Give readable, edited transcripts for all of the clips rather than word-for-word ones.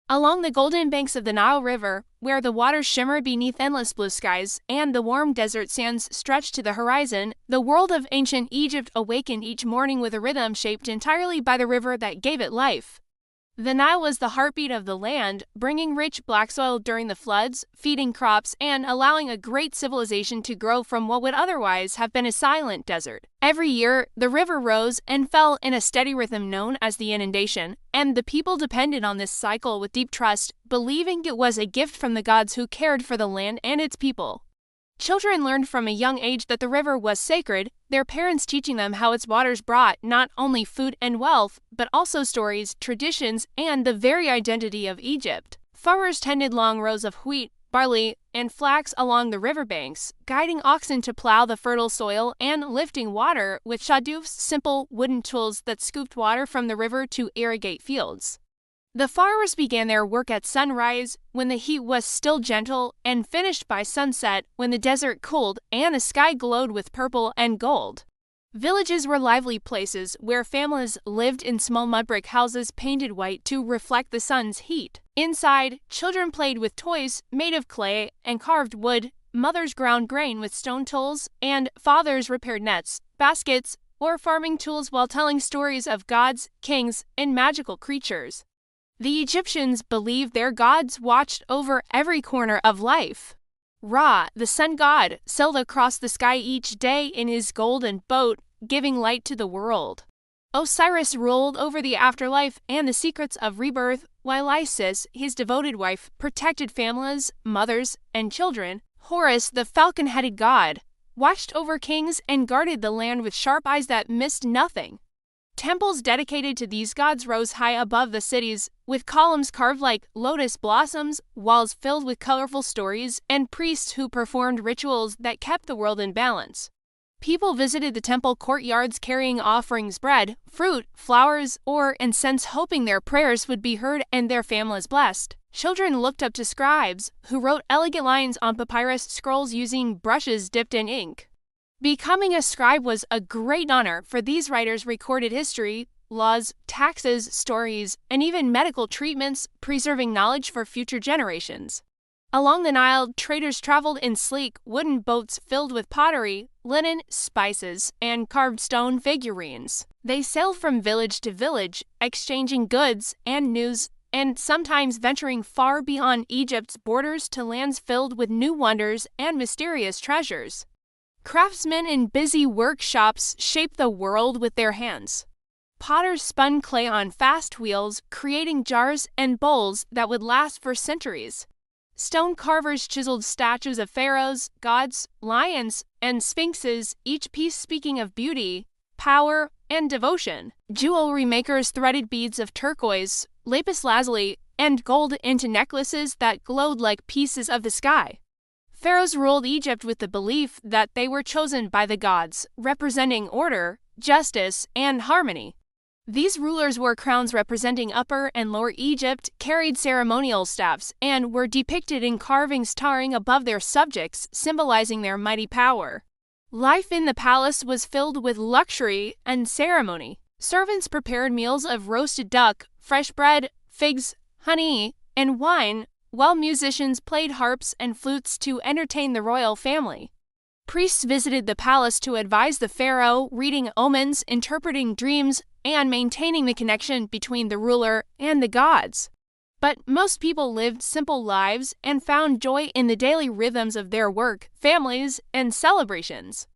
Along the golden banks of the Nile River, where the waters shimmer beneath endless blue skies and the warm desert sands stretch to the horizon, the world of ancient Egypt awakened each morning with a rhythm shaped entirely by the river that gave it life. The Nile was the heartbeat of the land, bringing rich black soil during the floods, feeding crops, and allowing a great civilization to grow from what would otherwise have been a silent desert. Every year, the river rose and fell in a steady rhythm known as the inundation, and the people depended on this cycle with deep trust, believing it was a gift from the gods who cared for the land and its people. Children learned from a young age that the river was sacred, their parents teaching them how its waters brought not only food and wealth, but also stories, traditions, and the very identity of Egypt. Farmers tended long rows of wheat, barley, and flax along the riverbanks, guiding oxen to plow the fertile soil and lifting water with shadoofs, simple wooden tools that scooped water from the river to irrigate fields. The farmers began their work at sunrise, when the heat was still gentle, and finished by sunset, when the desert cooled and the sky glowed with purple and gold. Villages were lively places where families lived in small mud brick houses painted white to reflect the sun's heat. Inside, children played with toys made of clay and carved wood, mothers ground grain with stone tools, and fathers repaired nets, baskets, or farming tools while telling stories of gods, kings, and magical creatures. The Egyptians believed their gods watched over every corner of life. Ra, the sun god, sailed across the sky each day in his golden boat, giving light to the world. Osiris ruled over the afterlife and the secrets of rebirth, while Isis, his devoted wife, protected families, mothers, and children. Horus, the falcon-headed god, watched over kings and guarded the land with sharp eyes that missed nothing. Temples dedicated to these gods rose high above the cities, with columns carved like lotus blossoms, walls filled with colorful stories, and priests who performed rituals that kept the world in balance. People visited the temple courtyards carrying offerings, bread, fruit, flowers, or incense, hoping their prayers would be heard and their families blessed. Children looked up to scribes, who wrote elegant lines on papyrus scrolls using brushes dipped in ink. Becoming a scribe was a great honor, for these writers recorded history, laws, taxes, stories, and even medical treatments, preserving knowledge for future generations. Along the Nile, traders traveled in sleek, wooden boats filled with pottery, linen, spices, and carved stone figurines. They sailed from village to village, exchanging goods and news, and sometimes venturing far beyond Egypt's borders to lands filled with new wonders and mysterious treasures. Craftsmen in busy workshops shaped the world with their hands. Potters spun clay on fast wheels, creating jars and bowls that would last for centuries. Stone carvers chiseled statues of pharaohs, gods, lions, and sphinxes, each piece speaking of beauty, power, and devotion. Jewelry makers threaded beads of turquoise, lapis lazuli, and gold into necklaces that glowed like pieces of the sky. Pharaohs ruled Egypt with the belief that they were chosen by the gods, representing order, justice, and harmony. These rulers wore crowns representing Upper and Lower Egypt, carried ceremonial staffs, and were depicted in carvings towering above their subjects, symbolizing their mighty power. Life in the palace was filled with luxury and ceremony. Servants prepared meals of roasted duck, fresh bread, figs, honey, and wine, while musicians played harps and flutes to entertain the royal family. Priests visited the palace to advise the pharaoh, reading omens, interpreting dreams, and maintaining the connection between the ruler and the gods. But most people lived simple lives and found joy in the daily rhythms of their work, families, and celebrations.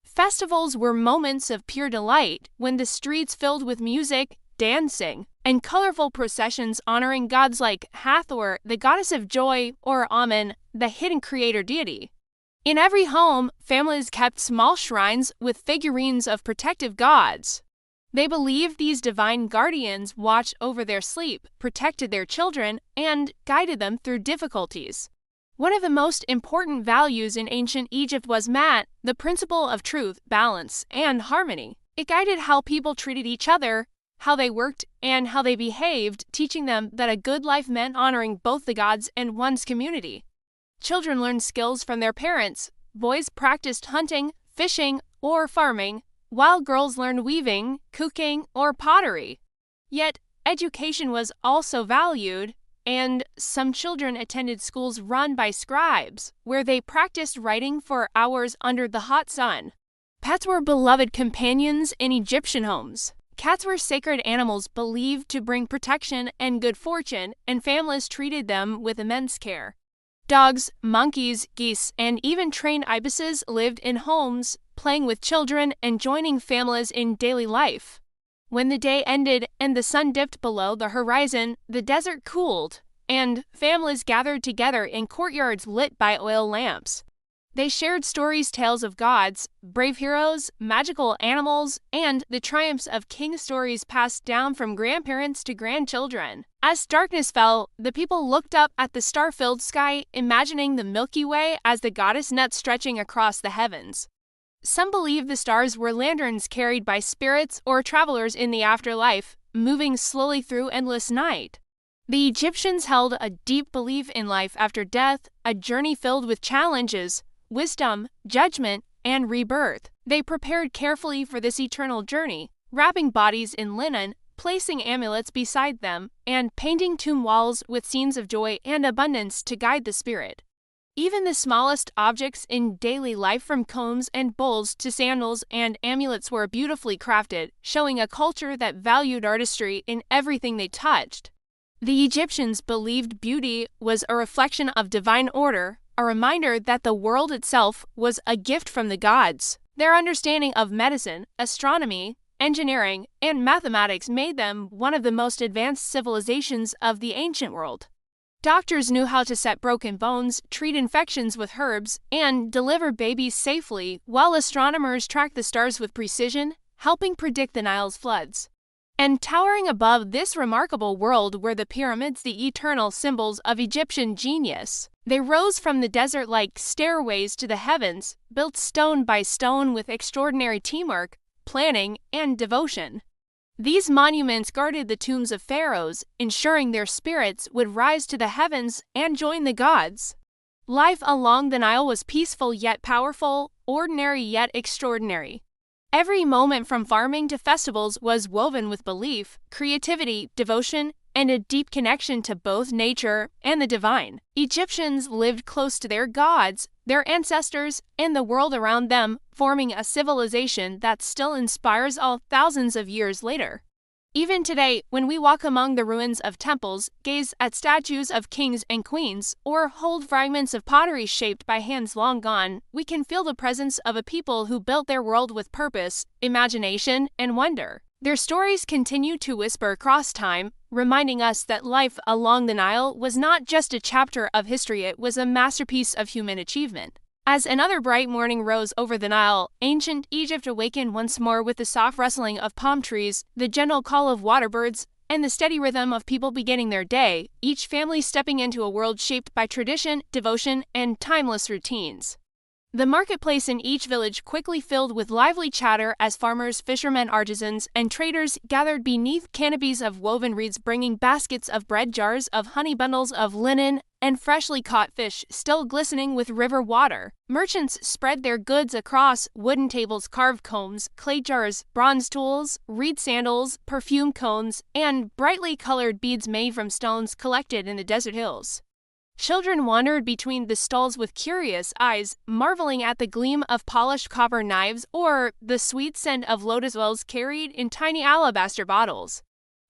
Festivals were moments of pure delight, when the streets filled with music, dancing, and colorful processions honoring gods like Hathor, the goddess of joy, or Amun, the hidden creator deity. In every home, families kept small shrines with figurines of protective gods. They believed these divine guardians watched over their sleep, protected their children, and guided them through difficulties. One of the most important values in ancient Egypt was Mat, the principle of truth, balance, and harmony. It guided how people treated each other, how they worked, and how they behaved, teaching them that a good life meant honoring both the gods and one's community. Children learned skills from their parents. Boys practiced hunting, fishing, or farming, while girls learned weaving, cooking, or pottery. Yet, education was also valued. and some children attended schools run by scribes, where they practiced writing for hours under the hot sun. Pets were beloved companions in Egyptian homes. Cats were sacred animals believed to bring protection and good fortune, and families treated them with immense care. Dogs, monkeys, geese, and even trained ibises lived in homes, playing with children and joining families in daily life. When the day ended and the sun dipped below the horizon, the desert cooled, and families gathered together in courtyards lit by oil lamps. They shared stories, tales of gods, brave heroes, magical animals, and the triumphs of king, stories passed down from grandparents to grandchildren. As darkness fell, the people looked up at the star-filled sky, imagining the Milky Way as the goddess net stretching across the heavens. Some believe the stars were lanterns carried by spirits or travelers in the afterlife, moving slowly through endless night. The Egyptians held a deep belief in life after death, a journey filled with challenges, wisdom, judgment, and rebirth. They prepared carefully for this eternal journey, wrapping bodies in linen, placing amulets beside them, and painting tomb walls with scenes of joy and abundance to guide the spirit. Even the smallest objects in daily life, from combs and bowls to sandals and amulets, were beautifully crafted, showing a culture that valued artistry in everything they touched. The Egyptians believed beauty was a reflection of divine order, a reminder that the world itself was a gift from the gods. Their understanding of medicine, astronomy, engineering, and mathematics made them one of the most advanced civilizations of the ancient world. Doctors knew how to set broken bones, treat infections with herbs, and deliver babies safely, while astronomers tracked the stars with precision, helping predict the Nile's floods. And towering above this remarkable world were the pyramids, the eternal symbols of Egyptian genius. They rose from the desert like stairways to the heavens, built stone by stone with extraordinary teamwork, planning, and devotion. These monuments guarded the tombs of pharaohs, ensuring their spirits would rise to the heavens and join the gods. Life along the Nile was peaceful yet powerful, ordinary yet extraordinary. Every moment from farming to festivals was woven with belief, creativity, devotion, and a deep connection to both nature and the divine. Egyptians lived close to their gods, their ancestors, and the world around them, forming a civilization that still inspires all thousands of years later. Even today, when we walk among the ruins of temples, gaze at statues of kings and queens, or hold fragments of pottery shaped by hands long gone, we can feel the presence of a people who built their world with purpose, imagination, and wonder. Their stories continue to whisper across time, reminding us that life along the Nile was not just a chapter of history, it was a masterpiece of human achievement. As another bright morning rose over the Nile, ancient Egypt awakened once more with the soft rustling of palm trees, the gentle call of waterbirds, and the steady rhythm of people beginning their day, each family stepping into a world shaped by tradition, devotion, and timeless routines. The marketplace in each village quickly filled with lively chatter as farmers, fishermen, artisans, and traders gathered beneath canopies of woven reeds, bringing baskets of bread, jars of honey, bundles of linen, and freshly caught fish still glistening with river water. Merchants spread their goods across wooden tables, carved combs, clay jars, bronze tools, reed sandals, perfume cones, and brightly colored beads made from stones collected in the desert hills. Children wandered between the stalls with curious eyes, marveling at the gleam of polished copper knives or the sweet scent of lotus oils carried in tiny alabaster bottles.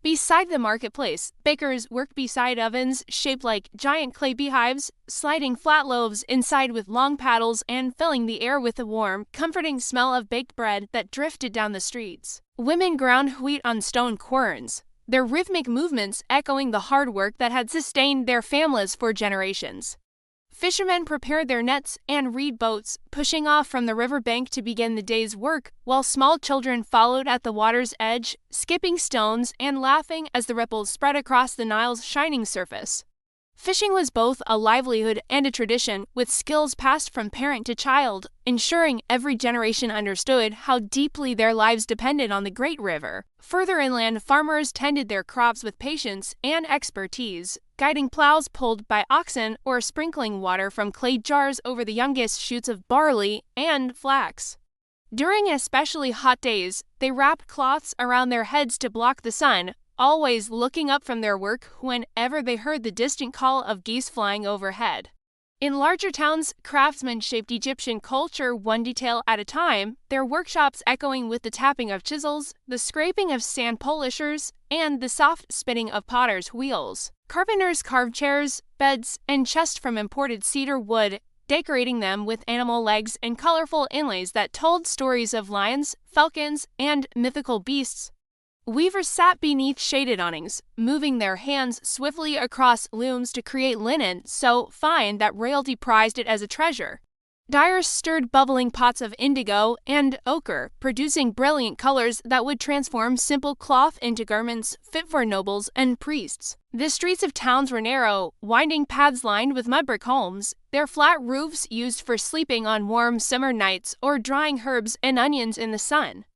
Beside the marketplace, bakers worked beside ovens shaped like giant clay beehives, sliding flat loaves inside with long paddles and filling the air with the warm, comforting smell of baked bread that drifted down the streets. Women ground wheat on stone querns, their rhythmic movements echoing the hard work that had sustained their families for generations. Fishermen prepared their nets and reed boats, pushing off from the river bank to begin the day's work, while small children followed at the water's edge, skipping stones and laughing as the ripples spread across the Nile's shining surface. Fishing was both a livelihood and a tradition, with skills passed from parent to child, ensuring every generation understood how deeply their lives depended on the great river. Further inland, farmers tended their crops with patience and expertise, guiding plows pulled by oxen or sprinkling water from clay jars over the youngest shoots of barley and flax. During especially hot days, they wrapped cloths around their heads to block the sun, always looking up from their work whenever they heard the distant call of geese flying overhead. In larger towns, craftsmen shaped Egyptian culture one detail at a time, their workshops echoing with the tapping of chisels, the scraping of sand polishers, and the soft spinning of potters' wheels. Carpenters carved chairs, beds, and chests from imported cedar wood, decorating them with animal legs and colorful inlays that told stories of lions, falcons, and mythical beasts. Weavers sat beneath shaded awnings, moving their hands swiftly across looms to create linen so fine that royalty prized it as a treasure. Dyers stirred bubbling pots of indigo and ochre, producing brilliant colors that would transform simple cloth into garments fit for nobles and priests. The streets of towns were narrow, winding paths lined with mud brick homes, their flat roofs used for sleeping on warm summer nights or drying herbs and onions in the sun.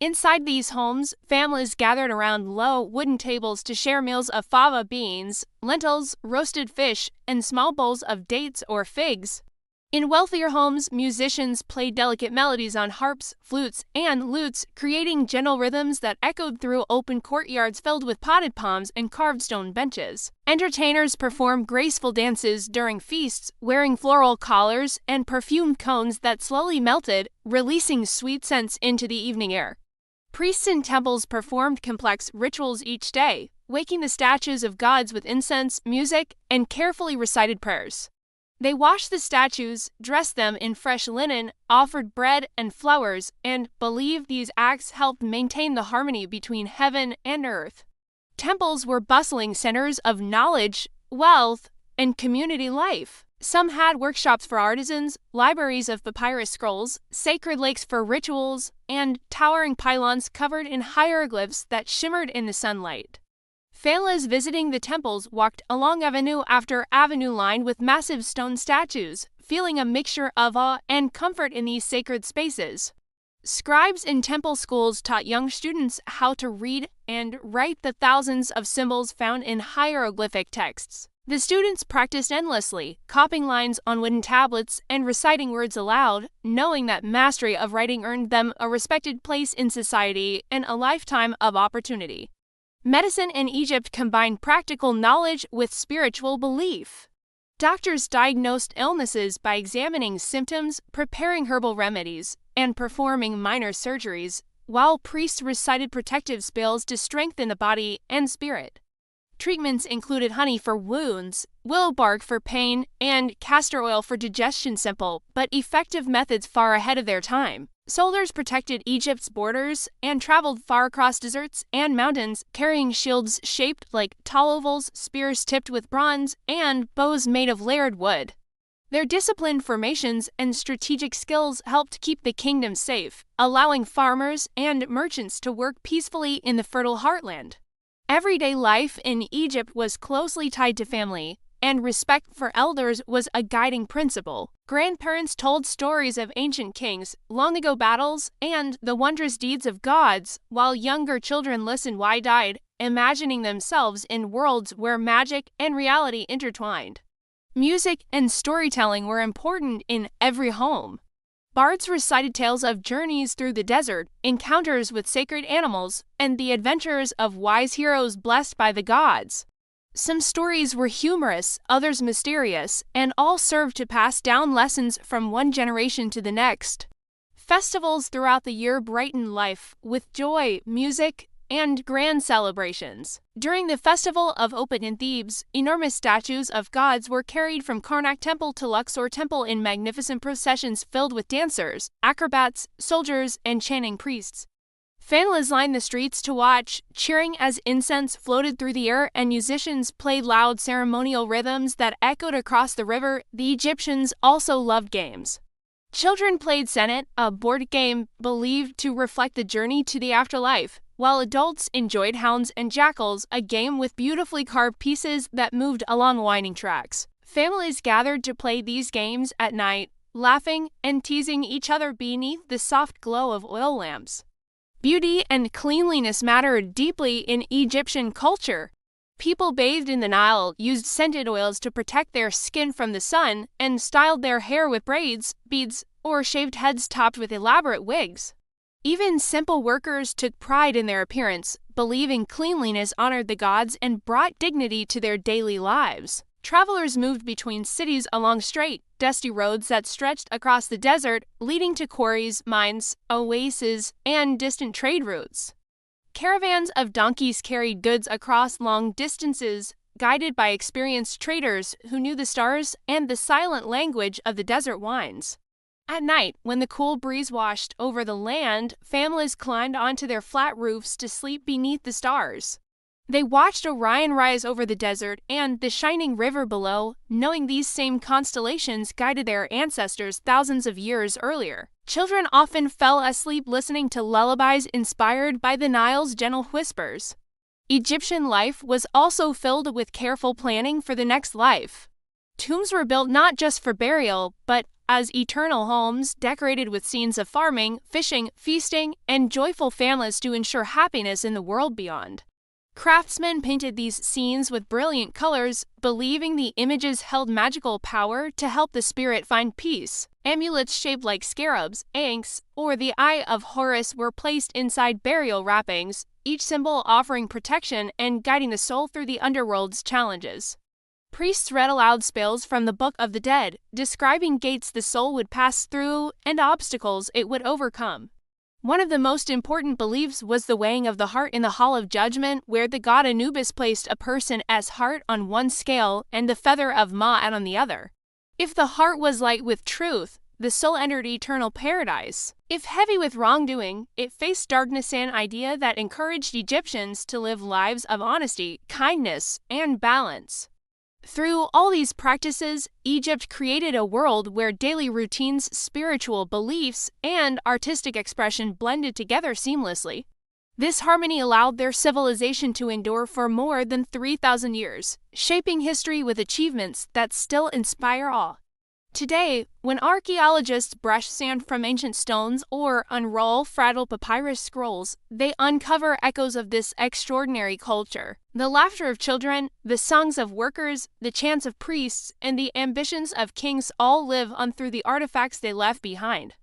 Inside these homes, families gathered around low wooden tables to share meals of fava beans, lentils, roasted fish, and small bowls of dates or figs. In wealthier homes, musicians played delicate melodies on harps, flutes, and lutes, creating gentle rhythms that echoed through open courtyards filled with potted palms and carved stone benches. Entertainers performed graceful dances during feasts, wearing floral collars and perfumed cones that slowly melted, releasing sweet scents into the evening air. Priests in temples performed complex rituals each day, waking the statues of gods with incense, music, and carefully recited prayers. They washed the statues, dressed them in fresh linen, offered bread and flowers, and believed these acts helped maintain the harmony between heaven and earth. Temples were bustling centers of knowledge, wealth, and community life. Some had workshops for artisans, libraries of papyrus scrolls, sacred lakes for rituals, and towering pylons covered in hieroglyphs that shimmered in the sunlight. Families visiting the temples walked along avenue after avenue lined with massive stone statues, feeling a mixture of awe and comfort in these sacred spaces. Scribes in temple schools taught young students how to read and write the thousands of symbols found in hieroglyphic texts. The students practiced endlessly, copying lines on wooden tablets and reciting words aloud, knowing that mastery of writing earned them a respected place in society and a lifetime of opportunity. Medicine in Egypt combined practical knowledge with spiritual belief. Doctors diagnosed illnesses by examining symptoms, preparing herbal remedies, and performing minor surgeries, while priests recited protective spells to strengthen the body and spirit. Treatments included honey for wounds, willow bark for pain, and castor oil for digestion, simple but effective methods far ahead of their time. Soldiers protected Egypt's borders and traveled far across deserts and mountains, carrying shields shaped like tall ovals, spears tipped with bronze, and bows made of layered wood. Their disciplined formations and strategic skills helped keep the kingdom safe, allowing farmers and merchants to work peacefully in the fertile heartland. Everyday life in Egypt was closely tied to family, and respect for elders was a guiding principle. Grandparents told stories of ancient kings, long-ago battles, and the wondrous deeds of gods, while younger children listened wide-eyed, imagining themselves in worlds where magic and reality intertwined. Music and storytelling were important in every home. Bards recited tales of journeys through the desert, encounters with sacred animals, and the adventures of wise heroes blessed by the gods. Some stories were humorous, others mysterious, and all served to pass down lessons from one generation to the next. Festivals throughout the year brightened life with joy, music, and grand celebrations. During the Festival of Opet in Thebes, enormous statues of gods were carried from Karnak Temple to Luxor Temple in magnificent processions filled with dancers, acrobats, soldiers, and chanting priests. Families lined the streets to watch, cheering as incense floated through the air and musicians played loud ceremonial rhythms that echoed across the river. The Egyptians also loved games. Children played Senet, a board game believed to reflect the journey to the afterlife, while adults enjoyed Hounds and Jackals, a game with beautifully carved pieces that moved along winding tracks. Families gathered to play these games at night, laughing and teasing each other beneath the soft glow of oil lamps. Beauty and cleanliness mattered deeply in Egyptian culture. People bathed in the Nile used scented oils to protect their skin from the sun and styled their hair with braids, beads, or shaved heads topped with elaborate wigs. Even simple workers took pride in their appearance, believing cleanliness honored the gods and brought dignity to their daily lives. Travelers moved between cities along straight, dusty roads that stretched across the desert, leading to quarries, mines, oases, and distant trade routes. Caravans of donkeys carried goods across long distances, guided by experienced traders who knew the stars and the silent language of the desert winds. At night, when the cool breeze washed over the land, families climbed onto their flat roofs to sleep beneath the stars. They watched Orion rise over the desert and the shining river below, knowing these same constellations guided their ancestors thousands of years earlier. Children often fell asleep listening to lullabies inspired by the Nile's gentle whispers. Egyptian life was also filled with careful planning for the next life. Tombs were built not just for burial, but as eternal homes decorated with scenes of farming, fishing, feasting, and joyful families to ensure happiness in the world beyond. Craftsmen painted these scenes with brilliant colors, believing the images held magical power to help the spirit find peace. Amulets shaped like scarabs, ankhs, or the Eye of Horus were placed inside burial wrappings, each symbol offering protection and guiding the soul through the underworld's challenges. Priests read aloud spells from the Book of the Dead, describing gates the soul would pass through and obstacles it would overcome. One of the most important beliefs was the weighing of the heart in the Hall of Judgment, where the god Anubis placed a person's heart on one scale and the feather of Ma'at on the other. If the heart was light with truth, the soul entered eternal paradise. If heavy with wrongdoing, it faced darkness, an idea that encouraged Egyptians to live lives of honesty, kindness, and balance. Through all these practices, Egypt created a world where daily routines, spiritual beliefs, and artistic expression blended together seamlessly. This harmony allowed their civilization to endure for more than 3,000 years, shaping history with achievements that still inspire awe. Today, when archaeologists brush sand from ancient stones or unroll fragile papyrus scrolls, they uncover echoes of this extraordinary culture. The laughter of children, the songs of workers, the chants of priests, and the ambitions of kings all live on through the artifacts they left behind.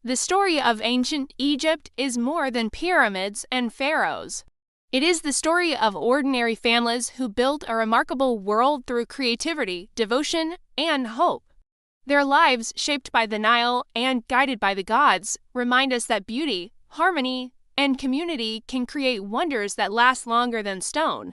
The story of ancient Egypt is more than pyramids and pharaohs. It is the story of ordinary families who built a remarkable world through creativity, devotion, and hope. Their lives, shaped by the Nile and guided by the gods, remind us that beauty, harmony, and community can create wonders that last longer than stone.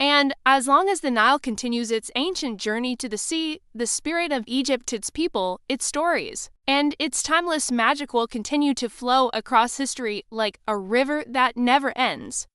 And as long as the Nile continues its ancient journey to the sea, the spirit of Egypt, its people, its stories, and its timeless magic will continue to flow across history like a river that never ends.